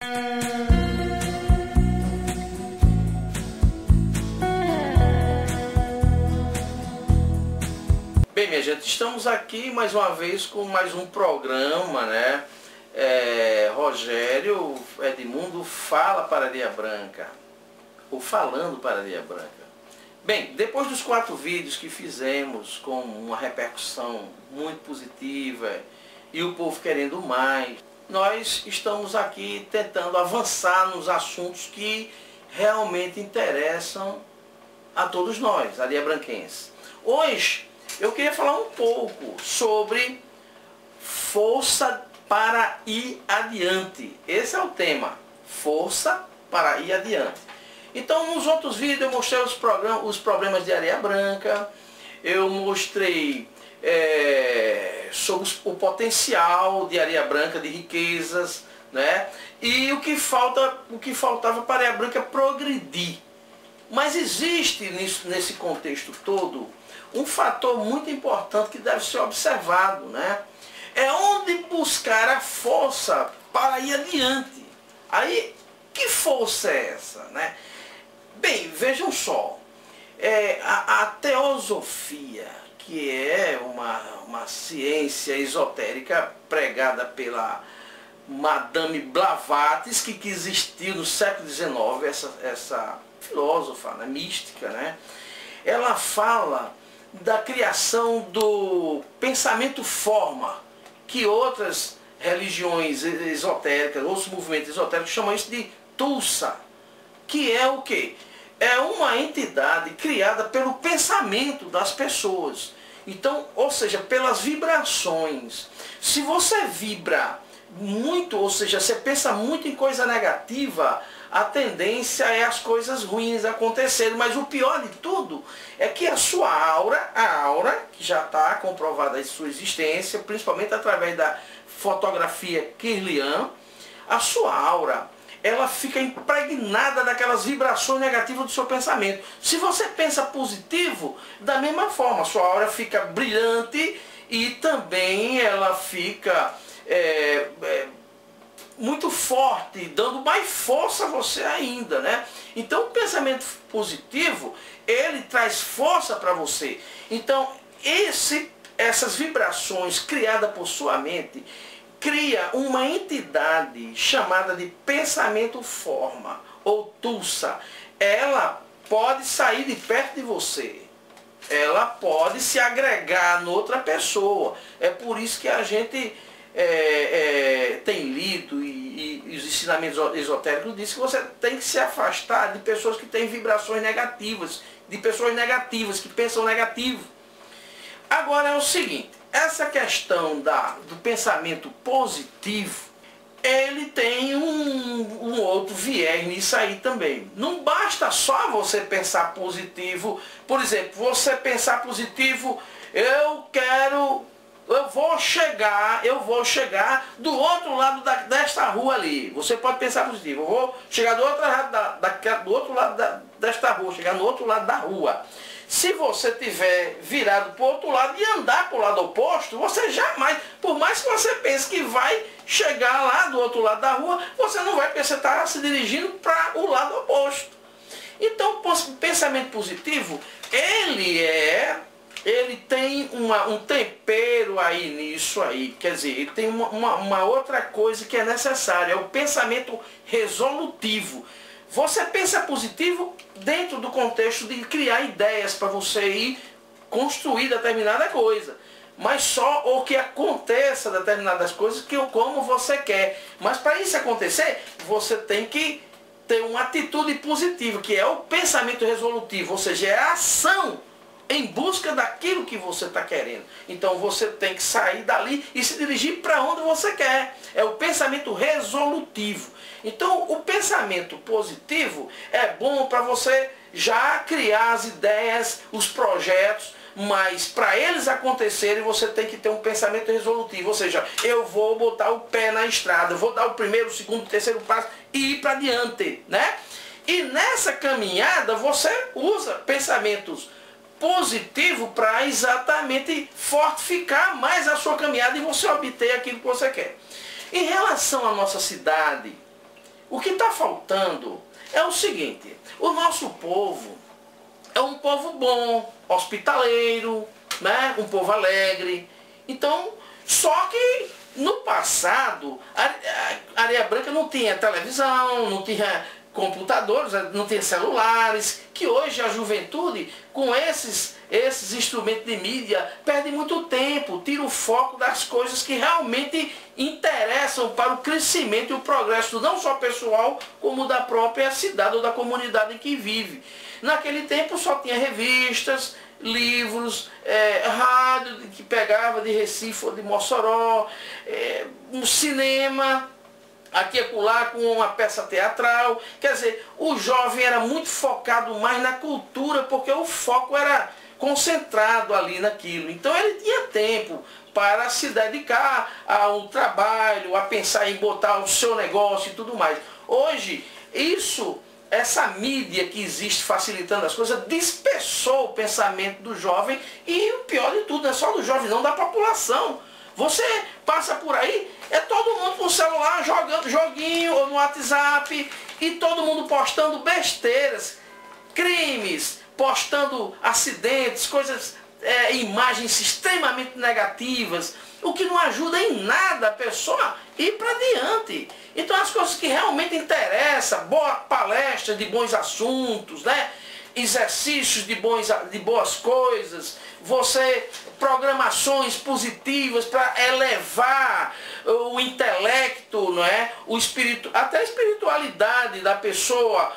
Bem, minha gente, estamos aqui mais uma vez com mais um programa, né? Rogério Edmundo fala para Areia Branca, ou falando para Areia Branca. Bem, depois dos 4 vídeos que fizemos com uma repercussão muito positiva e o povo querendo mais, nós estamos aqui tentando avançar nos assuntos que realmente interessam a todos nós, areiabranquenses. Hoje eu queria falar um pouco sobre força para ir adiante. Esse é o tema, força para ir adiante. Então, nos outros vídeos eu mostrei os problemas de Areia Branca, eu mostrei sobre o potencial de Areia Branca, de riquezas, né? E o que faltava para Areia Branca progredir. Mas existe nesse contexto todo um fator muito importante que deve ser observado, né? É onde buscar a força para ir adiante. Aí, que força é essa, né? Bem, vejam só, a teosofia, que é uma ciência esotérica pregada pela Madame Blavatsky, que existiu no século XIX, essa filósofa, né, mística, né? Ela fala da criação do pensamento forma, que outras religiões esotéricas, outros movimentos esotéricos chamam isso de Tulsa, que é o quê? É uma entidade criada pelo pensamento das pessoas. Então, ou seja, pelas vibrações. Se você vibra muito, ou seja, você pensa muito em coisa negativa, a tendência é as coisas ruins acontecerem. Mas o pior de tudo é que a sua aura, que já está comprovada a sua existência, principalmente através da fotografia Kirlian, a sua aura, ela fica impregnada daquelas vibrações negativas do seu pensamento. Se você pensa positivo, da mesma forma, a sua aura fica brilhante e também ela fica muito forte, dando mais força a você ainda, né? Então o pensamento positivo, ele traz força para você. Então essas vibrações criadas por sua mente, cria uma entidade chamada de pensamento forma, ou Tulsa. Ela pode sair de perto de você. Ela pode se agregar noutra pessoa. É por isso que a gente tem lido e os ensinamentos esotéricos dizem que você tem que se afastar de pessoas que têm vibrações negativas, de pessoas negativas, que pensam negativo. Agora é o seguinte, essa questão do pensamento positivo, ele tem um outro viés nisso aí também. Não basta só você pensar positivo. Por exemplo, você pensar positivo, eu vou chegar do outro lado desta rua ali. Você pode pensar positivo, eu vou chegar do outro lado desta rua, chegar no outro lado da rua. Se você tiver virado para o outro lado e andar para o lado oposto, você jamais, por mais que você pense que vai chegar lá do outro lado da rua, você não vai pensar, estar se dirigindo para o lado oposto. Então, o pensamento positivo, ele tem um tempero aí nisso aí, quer dizer, ele tem uma outra coisa que é necessária, é o pensamento resolutivo. Você pensa positivo dentro do contexto de criar ideias para você ir construir determinada coisa. Mas só o que aconteça determinadas coisas como você quer. Mas para isso acontecer, você tem que ter uma atitude positiva, que é o pensamento resolutivo, ou seja, é a ação em busca daquilo que você está querendo. Então você tem que sair dali e se dirigir para onde você quer. É o pensamento resolutivo. Então o pensamento positivo é bom para você já criar as ideias, os projetos, mas para eles acontecerem você tem que ter um pensamento resolutivo. Ou seja, eu vou botar o pé na estrada, eu vou dar o primeiro, o segundo, o terceiro passo e ir para adiante, né? E nessa caminhada você usa pensamentos positivo para exatamente fortificar mais a sua caminhada e você obter aquilo que você quer. Em relação à nossa cidade, o que está faltando é o seguinte: o nosso povo é um povo bom, hospitaleiro, né? Um povo alegre. Então, só que no passado, a Areia Branca não tinha televisão, não tinha computadores, não tinha celulares, que hoje a juventude, com esses instrumentos de mídia, perde muito tempo, tira o foco das coisas que realmente interessam para o crescimento e o progresso, não só pessoal, como da própria cidade ou da comunidade em que vive. Naquele tempo só tinha revistas, livros, rádio que pegava de Recife ou de Mossoró, um cinema, aqui e acolá com uma peça teatral. Quer dizer, o jovem era muito focado mais na cultura, porque o foco era concentrado ali naquilo. Então ele tinha tempo para se dedicar ao trabalho, a pensar em botar o seu negócio e tudo mais. Hoje, essa mídia que existe facilitando as coisas, dispersou o pensamento do jovem, e o pior de tudo, não é só do jovem não, da população. Você passa por aí, é todo mundo com o celular jogando joguinho ou no WhatsApp, e todo mundo postando besteiras, crimes, postando acidentes, coisas, imagens extremamente negativas, o que não ajuda em nada a pessoa ir para diante. Então as coisas que realmente interessam, boa palestra de bons assuntos, né? Exercícios de boas coisas, programações positivas para elevar o intelecto, não é? Até a espiritualidade da pessoa,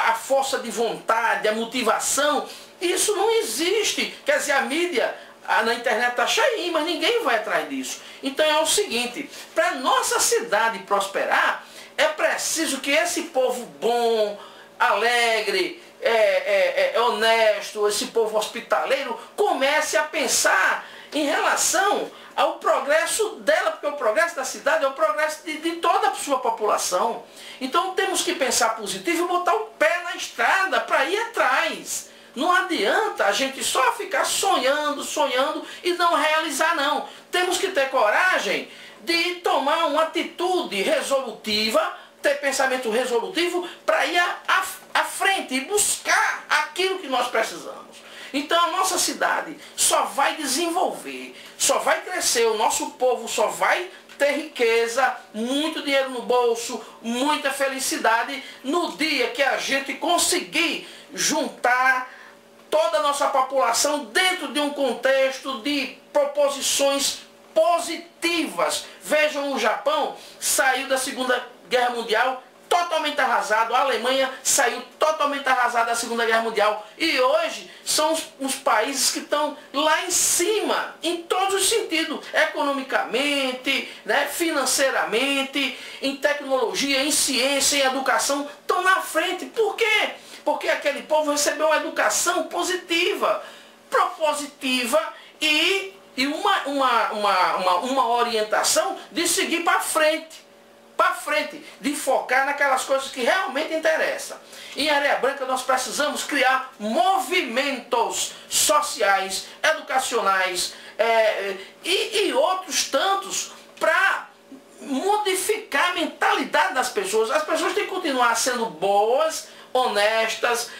a força de vontade, a motivação, isso não existe. Quer dizer, a mídia na internet está cheia, mas ninguém vai atrás disso. Então é o seguinte: para nossa cidade prosperar, é preciso que esse povo bom, alegre, honesto, esse povo hospitaleiro, comece a pensar em relação ao progresso dela, porque o progresso da cidade é o progresso de toda a sua população. Então temos que pensar positivo e botar o pé na estrada para ir atrás. Não adianta a gente só ficar sonhando e não realizar, não. Temos que ter coragem de tomar uma atitude resolutiva, ter pensamento resolutivo para ir à frente e buscar aquilo que nós precisamos. Então a nossa cidade só vai desenvolver, só vai crescer, o nosso povo só vai ter riqueza, muito dinheiro no bolso, muita felicidade no dia que a gente conseguir juntar toda a nossa população dentro de um contexto de proposições positivas. Vejam, o Japão saiu da Segunda Guerra Mundial totalmente arrasado, a Alemanha saiu totalmente arrasada da Segunda Guerra Mundial, e hoje são os países que estão lá em cima, em todos os sentidos, economicamente, né, financeiramente, em tecnologia, em ciência, em educação, estão na frente. Por quê? Porque aquele povo recebeu uma educação positiva, propositiva e uma orientação de seguir para frente, de focar naquelas coisas que realmente interessam. Em Areia Branca nós precisamos criar movimentos sociais, educacionais e outros tantos para modificar a mentalidade das pessoas. As pessoas têm que continuar sendo boas, honestas,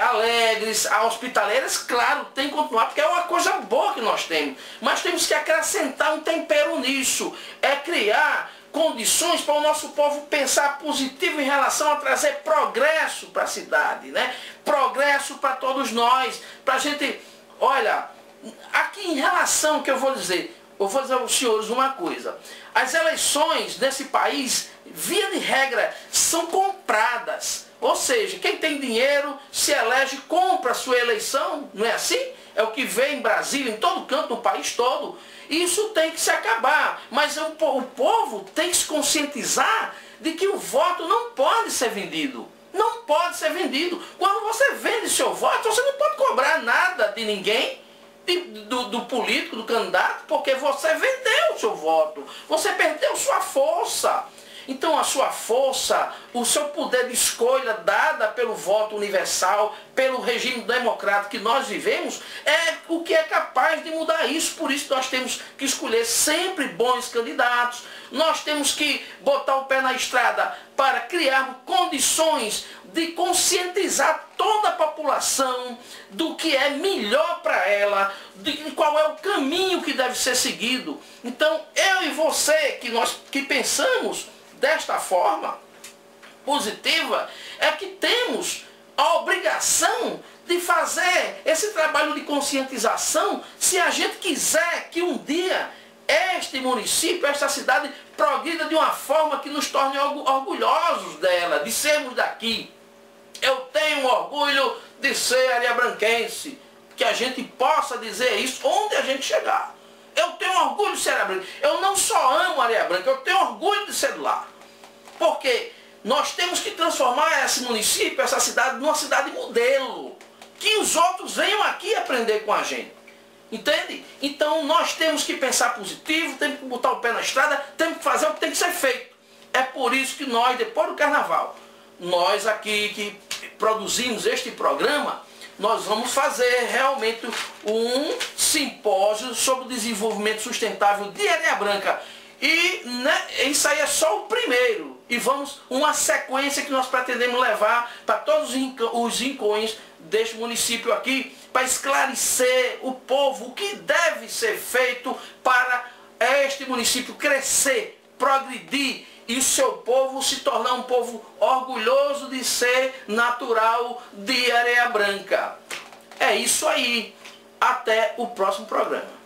alegres, hospitaleiras, claro, tem que continuar, porque é uma coisa boa que nós temos, mas temos que acrescentar um tempero nisso, criar condições para o nosso povo pensar positivo em relação a trazer progresso para a cidade, né? Progresso para todos nós, para a gente, olha, aqui em relação que eu vou dizer aos senhores uma coisa: as eleições nesse país, via de regra, são compradas. Ou seja, quem tem dinheiro se elege, compra a sua eleição, não é assim? É o que vê em Brasília, em todo canto, no país todo. Isso tem que se acabar. Mas o povo tem que se conscientizar de que o voto não pode ser vendido. Não pode ser vendido. Quando você vende seu voto, você não pode cobrar nada de ninguém, do político, do candidato, porque você vendeu o seu voto. Você perdeu sua força. Então a sua força, o seu poder de escolha dada pelo voto universal, pelo regime democrático que nós vivemos, é o que é capaz de mudar isso. Por isso nós temos que escolher sempre bons candidatos, nós temos que botar o pé na estrada para criar condições de conscientizar toda a população do que é melhor para ela, de qual é o caminho que deve ser seguido. Então, eu e você, que pensamos desta forma positiva, é que temos a obrigação de fazer esse trabalho de conscientização, se a gente quiser que um dia este município, esta cidade progrida de uma forma que nos torne orgulhosos dela, de sermos daqui. Eu tenho orgulho de ser areabranquense, que a gente possa dizer isso onde a gente chegar. Eu tenho orgulho de ser areabranquense. Eu não só amo Areia Branca, eu tenho orgulho de ser de lá. Porque nós temos que transformar esse município, essa cidade, numa cidade modelo. Que os outros venham aqui aprender com a gente. Entende? Então nós temos que pensar positivo, temos que botar o pé na estrada, temos que fazer o que tem que ser feito. É por isso que nós, depois do carnaval, nós aqui que produzimos este programa, nós vamos fazer realmente um simpósio sobre o desenvolvimento sustentável de Areia Branca. E isso aí é só o primeiro. E vamos uma sequência que nós pretendemos levar para todos os rincões deste município aqui, para esclarecer o povo o que deve ser feito para este município crescer, progredir e o seu povo se tornar um povo orgulhoso de ser natural de Areia Branca. É isso aí. Até o próximo programa.